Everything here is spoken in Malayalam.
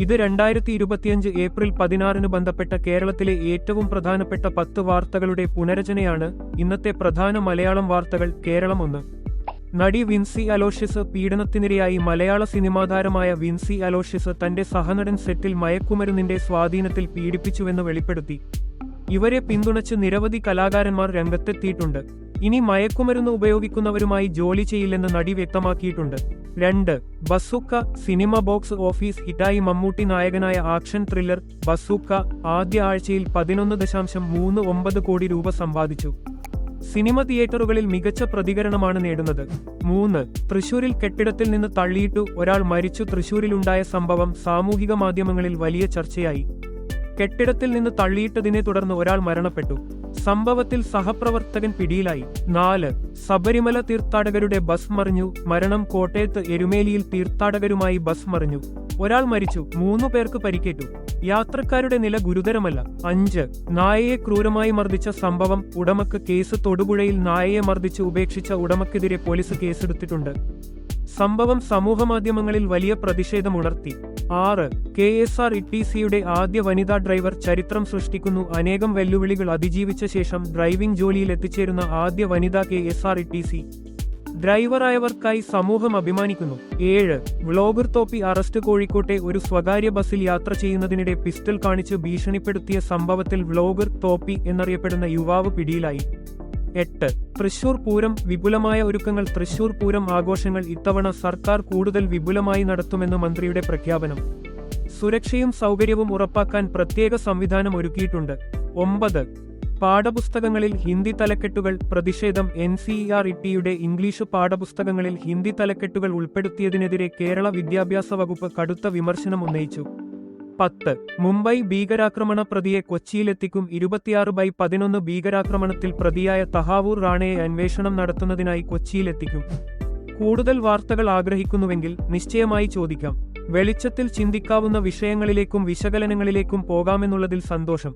ഇത് 2025 ഏപ്രിൽ 16 ബന്ധപ്പെട്ട കേരളത്തിലെ ഏറ്റവും പ്രധാനപ്പെട്ട 10 വാർത്തകളുടെ പുനരചനയാണ്. ഇന്നത്തെ പ്രധാന മലയാളം വാർത്തകൾ. കേരളം 1. നടി വിൻസി അലോഷ്യസ് പീഡനത്തിനിരയായി. മലയാള സിനിമാതാരമായ വിൻസി അലോഷ്യസ് തന്റെ സഹനടൻ സെറ്റിൽ മയക്കുമരുന്നിന്റെ സ്വാധീനത്തിൽ പീഡിപ്പിച്ചുവെന്ന് വെളിപ്പെടുത്തി. ഇവരെ പിന്തുണച്ച് നിരവധി കലാകാരന്മാർ രംഗത്തെത്തിയിട്ടുണ്ട്. ഇനി മയക്കുമരുന്ന് ഉപയോഗിക്കുന്നവരുമായി ജോലി ചെയ്യില്ലെന്ന് നടി വ്യക്തമാക്കിയിട്ടുണ്ട്. 2. ബസൂക്ക സിനിമ ബോക്സ് ഓഫീസ് ഹിറ്റായി. മമ്മൂട്ടി നായകനായ ആക്ഷൻ ത്രില്ലർ ബസൂക്ക ആദ്യ ആഴ്ചയിൽ 11.39 കോടി രൂപ സമ്പാദിച്ചു. സിനിമ തിയേറ്ററുകളിൽ മികച്ച പ്രതികരണമാണ് നേടുന്നത്. 3. തൃശൂരിൽ കെട്ടിടത്തിൽ നിന്ന് തള്ളിയിട്ടു ഒരാൾ മരിച്ചു. തൃശൂരിലുണ്ടായ സംഭവം സാമൂഹിക മാധ്യമങ്ങളിൽ വലിയ ചർച്ചയായി. കെട്ടിടത്തിൽ നിന്ന് തള്ളിയിട്ടതിനെ തുടർന്ന് ഒരാൾ മരണപ്പെട്ടു. സംഭവത്തിൽ സഹപ്രവർത്തകൻ പിടിയിലായി. 4. ശബരിമല തീർത്ഥാടകരുടെ ബസ് മറിഞ്ഞു. മരണം. കോട്ടയത്ത് എരുമേലിയിൽ തീർത്ഥാടകരുമായി ബസ് മറിഞ്ഞു. ഒരാൾ മരിച്ചു, 3 പേർക്ക് പരിക്കേറ്റു. യാത്രക്കാരുടെ നില ഗുരുതരമല്ല. 5. നായയെ ക്രൂരമായി മർദ്ദിച്ച സംഭവം. ഉടമക്ക് കേസ്. തൊടുപുഴയിൽ നായയെ മർദ്ദിച്ച് ഉപേക്ഷിച്ച ഉടമക്കെതിരെ പോലീസ് കേസെടുത്തിട്ടുണ്ട്. സംഭവം സമൂഹമാധ്യമങ്ങളിൽ വലിയ പ്രതിഷേധമുണർത്തി. 6. KSRTCയുടെ ആദ്യ വനിതാ ഡ്രൈവർ ചരിത്രം സൃഷ്ടിക്കുന്നു. അനേകം വെല്ലുവിളികൾ അതിജീവിച്ച ശേഷം ഡ്രൈവിംഗ് ജോലിയിൽ എത്തിച്ചേരുന്ന ആദ്യ വനിതാ KSRTC ഡ്രൈവറായവർക്കായി സമൂഹം അഭിമാനിക്കുന്നു. 7. Vlogger Thoppi arrest. കോഴിക്കോട്ടെ ഒരു സ്വകാര്യ ബസ്സിൽ യാത്ര ചെയ്യുന്നതിനിടെ പിസ്റ്റൾ കാണിച്ച് ഭീഷണിപ്പെടുത്തിയ സംഭവത്തിൽ വ്ളോഗർ തോപ്പി എന്നറിയപ്പെടുന്ന യുവാവ് പിടിയിലായി. 8. തൃശൂർ പൂരം. വിപുലമായ ഒരുക്കങ്ങൾ. തൃശൂർ പൂരം ആഘോഷങ്ങൾ ഇത്തവണ സർക്കാർ കൂടുതൽ വിപുലമായി നടത്തുമെന്ന് മന്ത്രിയുടെ പ്രഖ്യാപനം. സുരക്ഷയും സൗകര്യവും ഉറപ്പാക്കാൻ പ്രത്യേക സംവിധാനം ഒരുക്കിയിട്ടുണ്ട്. 9. പാഠപുസ്തകങ്ങളിൽ ഹിന്ദി തലക്കെട്ടുകൾ. പ്രതിഷേധം. NCERTയുടെ ഇംഗ്ലീഷ് പാഠപുസ്തകങ്ങളിൽ ഹിന്ദി തലക്കെട്ടുകൾ ഉൾപ്പെടുത്തിയതിനെതിരെ കേരള വിദ്യാഭ്യാസ വകുപ്പ് കടുത്ത വിമർശനം ഉന്നയിച്ചു. 10. മുംബൈ ഭീകരാക്രമണ പ്രതിയെ കൊച്ചിയിലെത്തിക്കും. 26/11 ഭീകരാക്രമണത്തിൽ പ്രതിയായ തഹാവൂർ റാണയെ അന്വേഷണം നടത്തുന്നതിനായി കൊച്ചിയിലെത്തിക്കും. കൂടുതൽ വാർത്തകൾ ആഗ്രഹിക്കുന്നുവെങ്കിൽ നിശ്ചയമായി ചോദിക്കാം. വെളിച്ചത്തിൽ ചിന്തിക്കാവുന്ന വിഷയങ്ങളിലേക്കും വിശകലനങ്ങളിലേക്കും പോകാമെന്നുള്ളതിൽ സന്തോഷം.